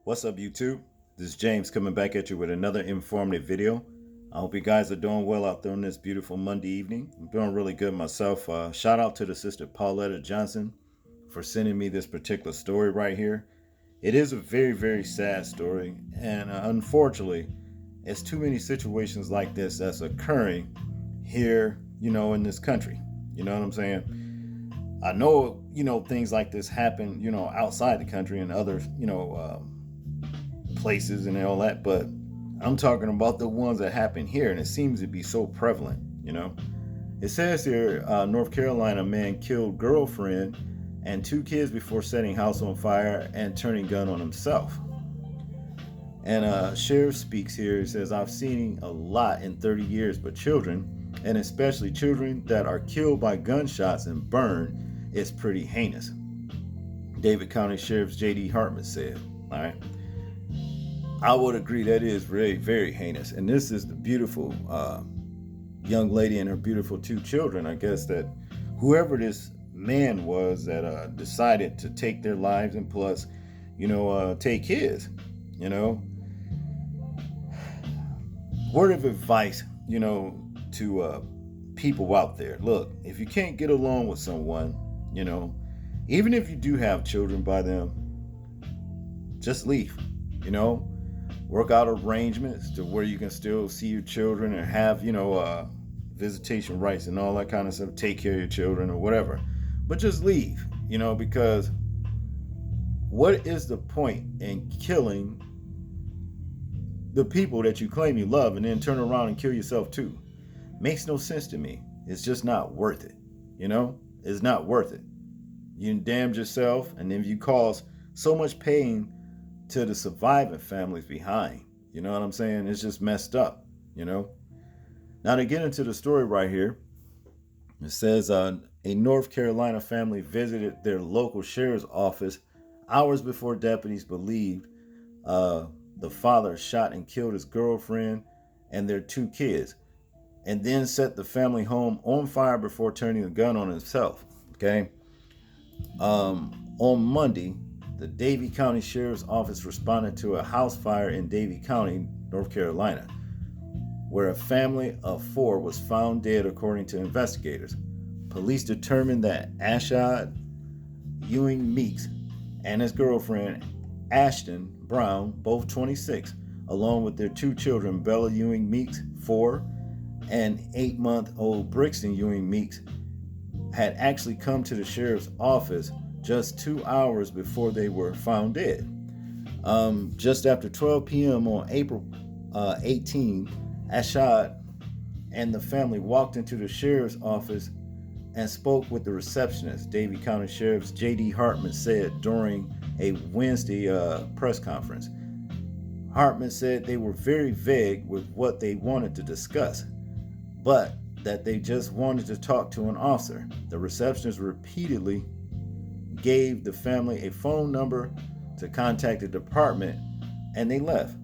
What's up, YouTube? This is James coming back at you with another informative video. I hope you guys are doing well out there on this beautiful Monday evening. I'm doing really good myself. Shout out to the sister Pauletta Johnson for sending me this particular story right here. It is a very, very sad story, and unfortunately, it's too many situations like this that's occurring here, in this country. You know what I'm saying? I know, things like this happen, outside the country and other, places and all that, but I'm talking about the ones that happen here, and it seems to be so prevalent. It says here, North Carolina man killed girlfriend and two kids before setting house on fire and turning gun on himself. And sheriff speaks here. He says, I've seen a lot in 30 years, but children, and especially children that are killed by gunshots and burned, is pretty heinous. David County Sheriff J.D. Hartman said. All right. I would agree that is very, very heinous. And this is the beautiful young lady and her beautiful two children. I guess that whoever this man was that decided to take their lives and plus, take his, word of advice, to people out there. Look, if you can't get along with someone, even if you do have children by them, just leave, work out arrangements to where you can still see your children and have, visitation rights and all that kind of stuff, take care of your children or whatever. But just leave, because what is the point in killing the people that you claim you love and then turn around and kill yourself too? Makes no sense to me. It's just not worth it. It's not worth it. You damned yourself, and then you cause so much pain to the surviving families behind. You know what I'm saying? It's just messed up, Now to get into the story right here, it says a North Carolina family visited their local sheriff's office hours before deputies believed the father shot and killed his girlfriend and their two kids, and then set the family home on fire before turning the gun on himself. Okay. On Monday, the Davie County Sheriff's Office responded to a house fire in Davie County, North Carolina, where a family of four was found dead, according to investigators. Police determined that Ashad Ewing Meeks and his girlfriend, Ashton Brown, both 26, along with their two children, Bella Ewing Meeks, 4, and 8-month-old Brixton Ewing Meeks, had actually come to the sheriff's office just 2 hours before they were found dead. Just after 12 p.m. on April 18, Ashad and the family walked into the sheriff's office and spoke with the receptionist, Davie County Sheriff J.D. Hartman said during a Wednesday press conference. Hartman said they were very vague with what they wanted to discuss, but that they just wanted to talk to an officer. The receptionist repeatedly gave the family a phone number to contact the department, and they left.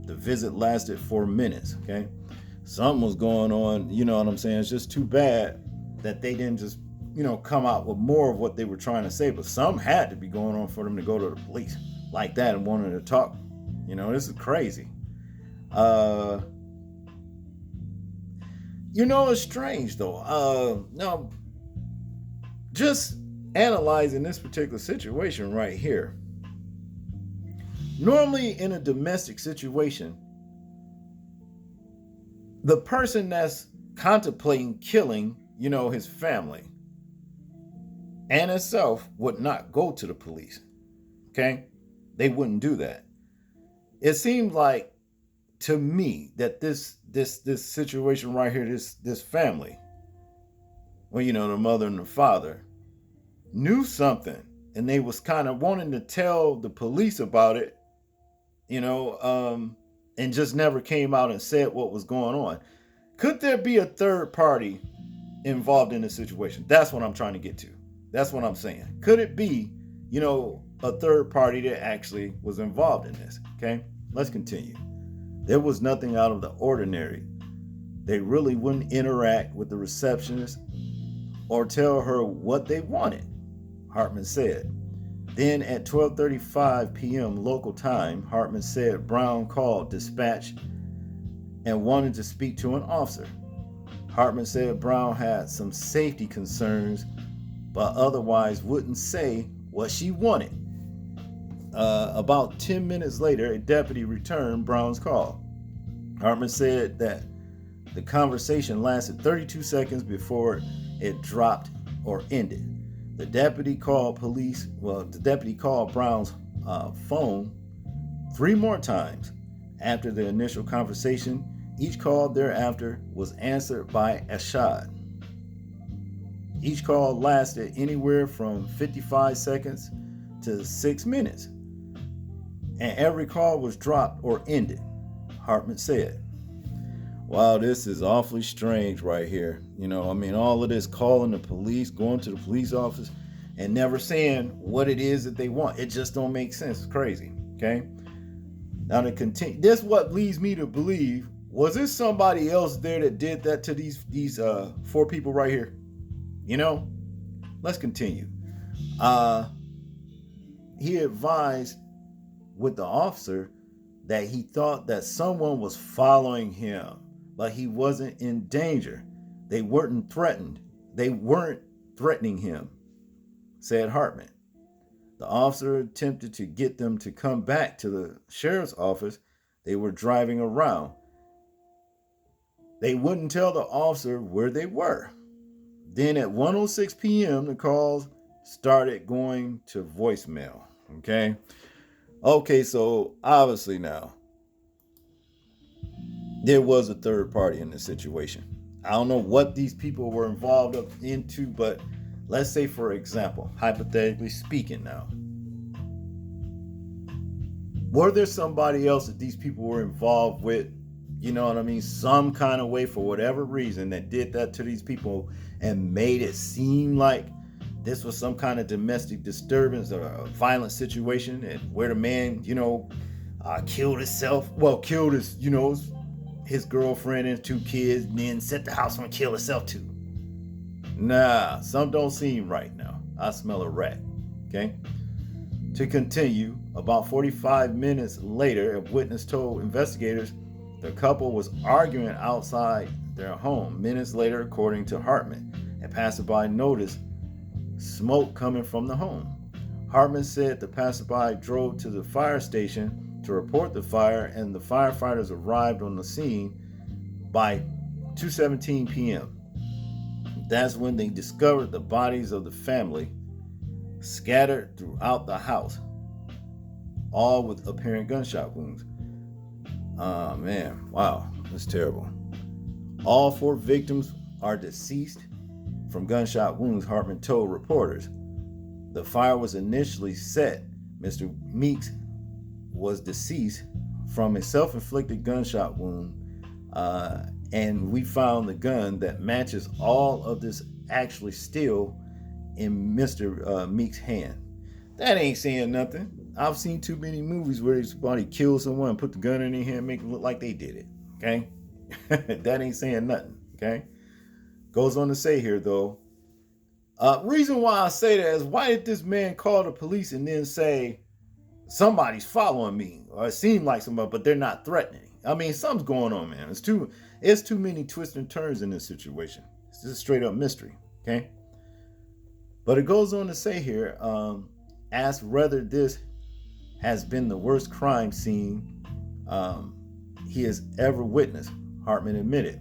The visit lasted 4 minutes. Okay, something was going on. You know what I'm saying? It's just too bad that they didn't just, come out with more of what they were trying to say. But some had to be going on for them to go to the police like that and wanting to talk. This is crazy. It's strange though. Now, just analyzing this particular situation right here. Normally, in a domestic situation, the person that's contemplating killing, his family and himself would not go to the police. Okay? They wouldn't do that. It seemed like to me that this situation right here, this family, well, the mother and the father knew something, and they was kind of wanting to tell the police about it, and just never came out and said what was going on. Could there be a third party involved in this situation? That's what I'm trying to get to. That's what I'm saying. Could it be, a third party that actually was involved in this? Okay, let's continue. There was nothing out of the ordinary. They really wouldn't interact with the receptionist or tell her what they wanted, Hartman said. Then at 12:35 p.m. local time, Hartman said Brown called dispatch and wanted to speak to an officer. Hartman said Brown had some safety concerns, but otherwise wouldn't say what she wanted. About 10 minutes later, a deputy returned Brown's call. Hartman said that the conversation lasted 32 seconds before it dropped or ended. The deputy called Brown's phone 3 more times after the initial conversation. Each call thereafter was answered by Ashad. Each call lasted anywhere from 55 seconds to 6 minutes, and every call was dropped or ended, Hartman said. Wow, this is awfully strange right here. All of this calling the police, going to the police office, and never saying what it is that they want. It just don't make sense. It's crazy, okay? Now to continue, this what leads me to believe, was there somebody else there that did that to these 4 people right here? Let's continue. He advised with the officer that he thought that someone was following him, but he wasn't in danger. They weren't threatening him, said Hartman. The officer attempted to get them to come back to the sheriff's office. They were driving around. They wouldn't tell the officer where they were. Then at 1:06 p.m., the calls started going to voicemail. Okay, so obviously now, there was a third party in this situation. I don't know what these people were involved into, but let's say, for example, hypothetically speaking now, were there somebody else that these people were involved with, some kind of way, for whatever reason, that did that to these people and made it seem like this was some kind of domestic disturbance or a violent situation, and where the man, killed himself, killed his girlfriend and 2 kids, and then set the house on and kill himself too. Nah, something don't seem right now. I smell a rat. Okay? To continue, about 45 minutes later, a witness told investigators the couple was arguing outside their home. Minutes later, according to Hartman, a passerby noticed smoke coming from the home. Hartman said the passerby drove to the fire station to report the fire, and the firefighters arrived on the scene by 2:17 p.m. That's when they discovered the bodies of the family scattered throughout the house, all with apparent gunshot wounds. Oh man, wow, that's terrible. All 4 victims are deceased from gunshot wounds, Hartman told reporters. The fire was initially set. Mr. Meeks was deceased from a self-inflicted gunshot wound, and we found the gun that matches all of this actually still in Mr. Meeks' hand. That ain't saying nothing. I've seen too many movies where somebody kills someone and put the gun in their hand and make it look like they did it. Okay? That ain't saying nothing. Okay? Goes on to say here, though, reason why I say that is, why did this man call the police and then say somebody's following me, or it seemed like somebody, but they're not threatening? Something's going on, man. It's too many twists and turns in this situation. It's just straight up mystery. Okay? But it goes on to say here, asked whether this has been the worst crime scene he has ever witnessed, Hartman admitted.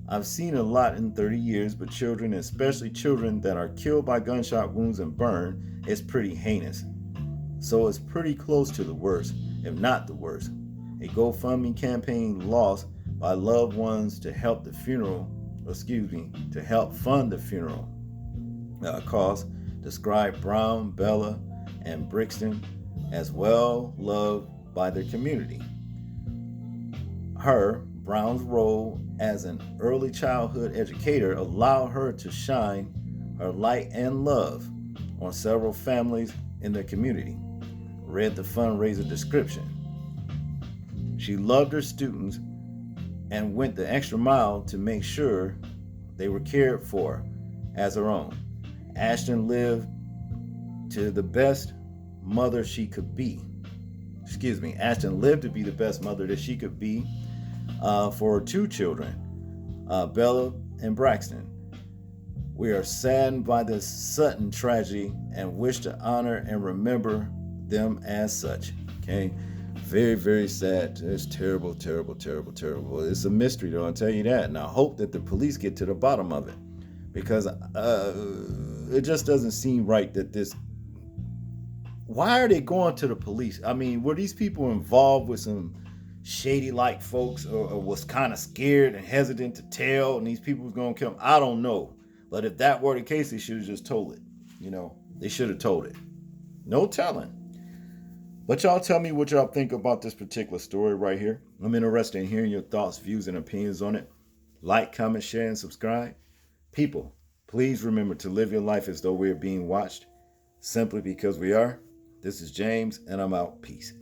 I've seen a lot in 30 years, but children, especially children that are killed by gunshot wounds and burned, is pretty heinous. So it's pretty close to the worst, if not the worst. A GoFundMe campaign launched by loved ones to help fund the funeral costs described Brown, Bella, and Brixton as well loved by their community. Brown's role as an early childhood educator allowed her to shine her light and love on several families in their community, read the fundraiser description. She loved her students and went the extra mile to make sure they were cared for as her own. Ashton lived to the best mother she could be. Ashton lived to be the best mother that she could be for 2 children, Bella and Braxton. We are saddened by this sudden tragedy and wish to honor and remember them as such. Okay? Very, very sad. It's terrible, terrible, terrible, terrible. It's a mystery, though, I'll tell you that. And I hope that the police get to the bottom of it. Because it just doesn't seem right that this... Why are they going to the police? I mean, were these people involved with some shady-like folks or was kind of scared and hesitant to tell and these people was going to kill them? I don't know. But if that were the case, they should have just told it. They should have told it. No telling. But y'all tell me what y'all think about this particular story right here. I'm interested in hearing your thoughts, views, and opinions on it. Like, comment, share, and subscribe. People, please remember to live your life as though we are being watched, simply because we are. This is James, and I'm out. Peace.